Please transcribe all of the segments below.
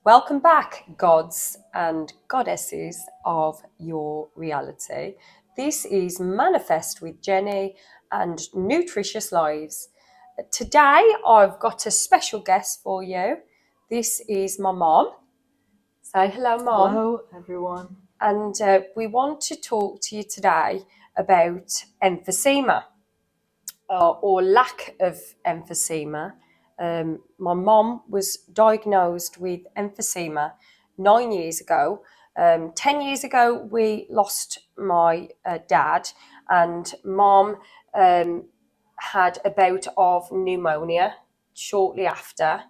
Welcome back, gods and goddesses of your reality. This is Manifest with Jenny and Nutritious Lives. Today, I've got a special guest for you. This is my mom. Say hello, Mom. Hello, everyone. And we want to talk to you today about emphysema or lack of emphysema. My mom was diagnosed with emphysema 9 years ago. 10 years ago, we lost my dad, and Mom had a bout of pneumonia shortly after.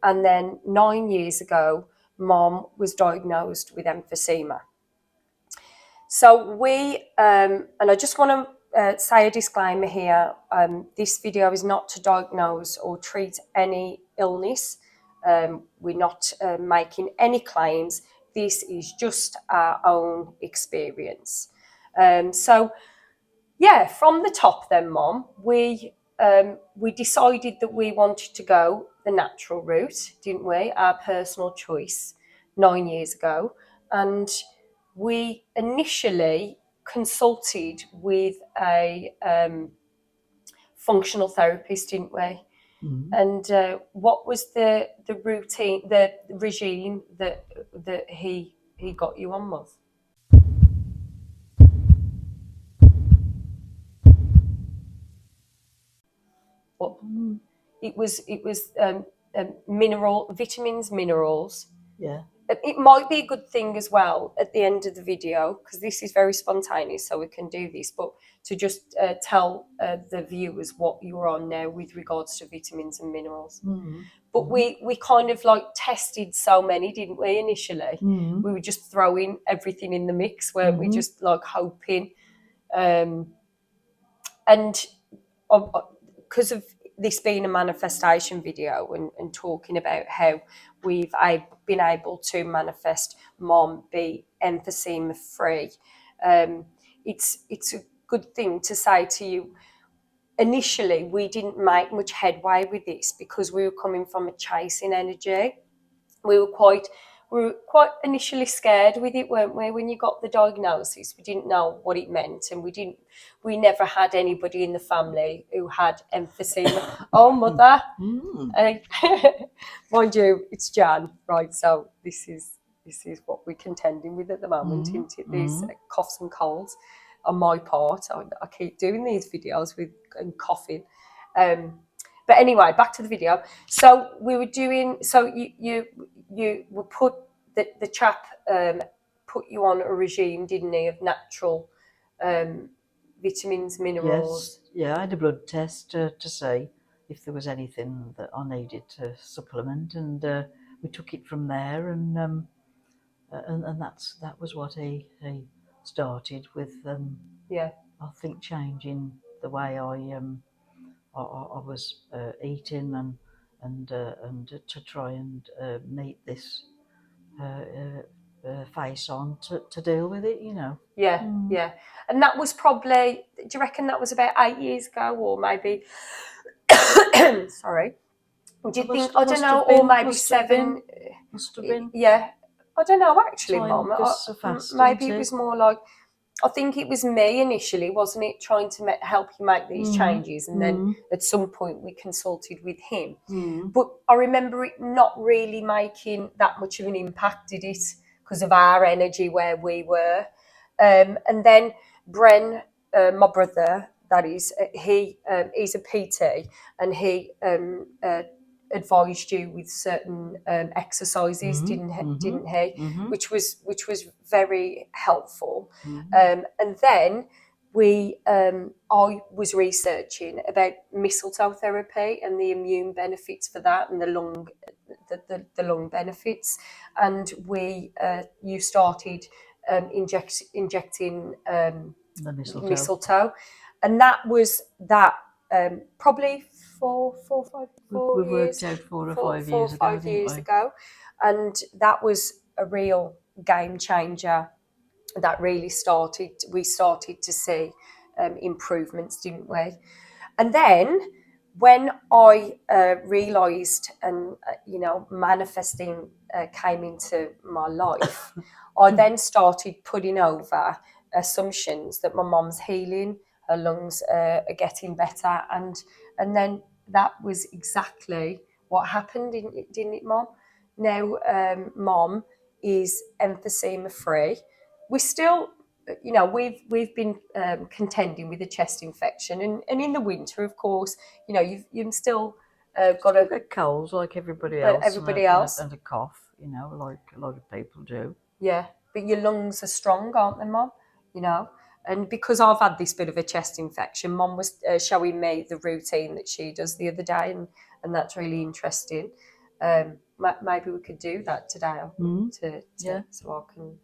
And then 9 years ago, Mom was diagnosed with emphysema. So and I just want to say a disclaimer here. This video is not to diagnose or treat any illness. We're not making any claims. This is just our own experience. So, from the top then, Mom, we decided that we wanted to go the natural route, didn't we? Our personal choice 9 years ago. And we initially consulted with a functional therapist, didn't we? Mm-hmm. And what was the routine, the regime that he got you on with? What it was vitamins, minerals. Yeah. It might be a good thing as well at the end of the video, because this is very spontaneous, so we can do this, but to just tell the viewers what you're on now with regards to vitamins and minerals. Mm-hmm. But we kind of like tested so many, didn't we, initially? Mm-hmm. We were just throwing everything in the mix, weren't we? Just like hoping. And because of this being a manifestation video and talking about how we've been able to manifest Mom be emphysema free, it's a good thing to say to you. Initially, we didn't make much headway with this because we were coming from a chasing energy. We were quite initially scared with it, weren't we? When you got the diagnosis, we didn't know what it meant, and we never had anybody in the family who had emphysema. Oh, mother! Mind you, it's Jan, right? So this is what we're contending with at the moment, isn't it? These coughs and colds on my part. I keep doing these videos and coughing. But anyway, back to the video. So we were doing. So you were put the chap put you on a regime, didn't he, of natural vitamins, minerals. Yes. Yeah, I had a blood test to see if there was anything that I needed to supplement, and we took it from there, and that was what he started with. I think changing the way I was eating and to try and meet this face on to deal with it, you know. Yeah. And that was probably, do you reckon that was about 8 years ago, or maybe sorry, do you think, I don't know, or maybe 7? Must have been. Yeah, I don't know actually, Mum. Maybe it was more like, I think it was me initially, wasn't it, trying to help you make these changes, and then at some point we consulted with him. But I remember it not really making that much of an impact, did it? Because of our energy where we were. And then Bren, my brother, that is, he's a PT, and he advised you with certain exercises, didn't he? Which was very helpful. And then I was researching about mistletoe therapy and the immune benefits for that, and the lung benefits, and you started injecting The mistletoe, and that was probably four we years, worked out 4 or 5 years ago, and that was a real game changer. That really we started to see improvements, didn't we? And then when I realised and manifesting came into my life, I then started putting over assumptions that my mum's healing, her lungs are getting better, and then that was exactly what happened, didn't it, Mum? Now, Mum is emphysema free. We still, we've been contending with a chest infection, and in the winter, of course, you've still got Still a get colds like everybody else, and a cough, like a lot of people do. Yeah, but your lungs are strong, aren't they, Mum? You know, and because I've had this bit of a chest infection, Mum was showing me the routine that she does the other day, and that's really interesting. Maybe we could do that today, so I can,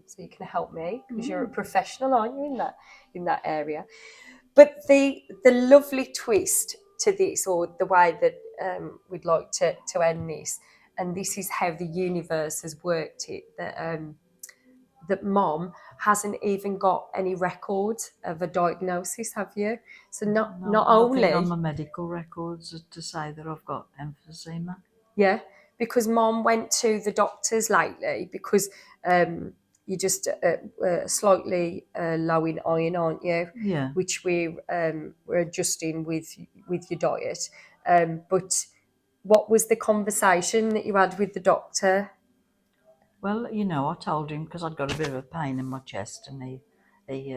so you can help me because you're a professional, aren't you, in that area? But the lovely twist to this, or the way that we'd like to end this, and this is how the universe has worked it, that Mom hasn't even got any record of a diagnosis, have you? So not only nothing on my medical records to say that I've got emphysema. Yeah, because Mom went to the doctors lately because you're just slightly low in iron, aren't you? Yeah. Which we're adjusting with your diet. But what was the conversation that you had with the doctor? Well, I told him because I'd got a bit of a pain in my chest, and he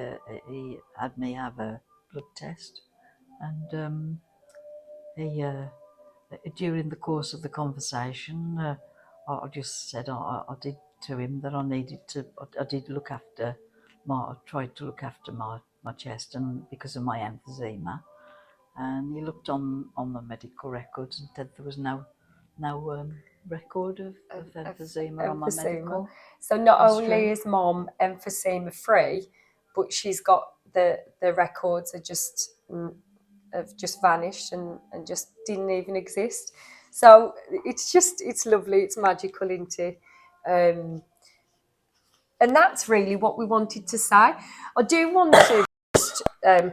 had me have a blood test, and he during the course of the conversation, I just said I did to him that I needed to. I did look after I tried to look after my chest, and because of my emphysema, and he looked on the medical records and said there was no record of emphysema on my medical. So not history. only is Mom emphysema free, but she's got the records are just have just vanished and just didn't even exist. So it's lovely, it's magical, isn't it? And that's really what we wanted to say. I do want to just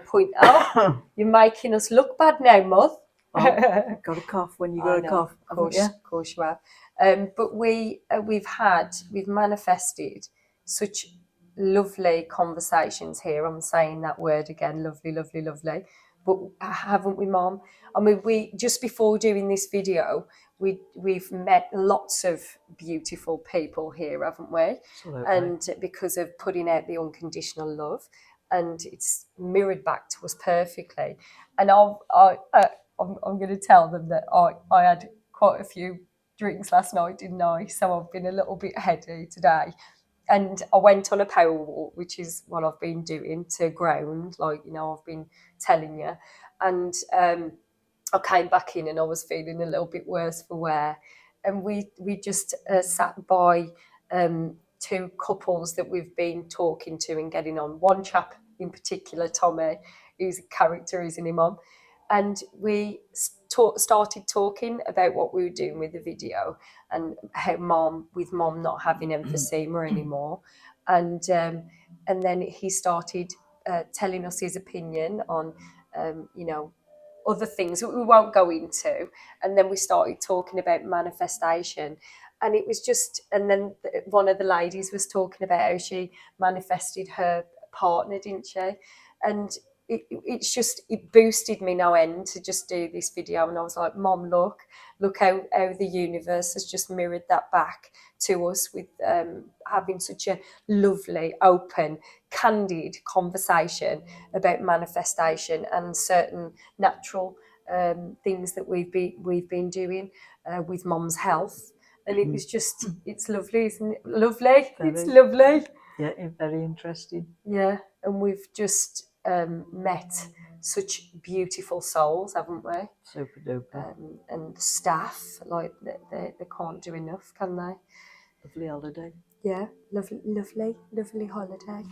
point out, you're making us look bad now, Mud. Oh, got a cough when you got a cough, haven't you? Of course you have. But we've manifested such lovely conversations here. I'm saying that word again, lovely, lovely, lovely. But haven't we, Mom? I mean, we just before doing this video, we've met lots of beautiful people here, haven't we? Absolutely. And because of putting out the unconditional love, and it's mirrored back to us perfectly. And I'm going to tell them that I had quite a few drinks last night, didn't I? So I've been a little bit heady today. And I went on a power walk, which is what I've been doing to ground, like, I've been telling you. And I came back in and I was feeling a little bit worse for wear. And we just sat by two couples that we've been talking to and getting on. One chap in particular, Tommy, who's a character, isn't he, Mum? And we started talking about what we were doing with the video and how Mom not having emphysema anymore. And then he started telling us his opinion on, other things that we won't go into. And then we started talking about manifestation. And it was just, and then one of the ladies was talking about how she manifested her partner, didn't she? And it boosted me no end to just do this video. And I was like, Mom, look how the universe has just mirrored that back to us with having such a lovely, open, candid conversation about manifestation and certain natural things that we've been doing with Mom's health. And it was just, it's lovely, isn't it? Lovely. It's lovely. Yeah, very interesting. Yeah, and we've just met such beautiful souls, haven't we? Super duper. And the staff, like they can't do enough, can they? Lovely holiday. Yeah, lovely holiday.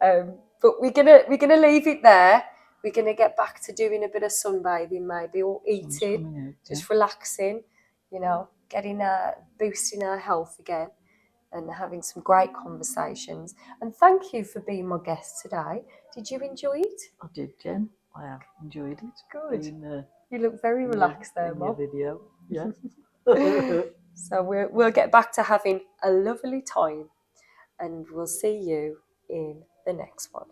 But we're gonna leave it there. We're gonna get back to doing a bit of sunbathing, maybe, or eating, just relaxing. Getting boosting our health again, and having some great conversations. And thank you for being my guest today. Did you enjoy it? I did, Jen. I have enjoyed it. Good. You look very relaxed there, Mom. Your video. Yeah. So we'll get back to having a lovely time, and we'll see you in the next one.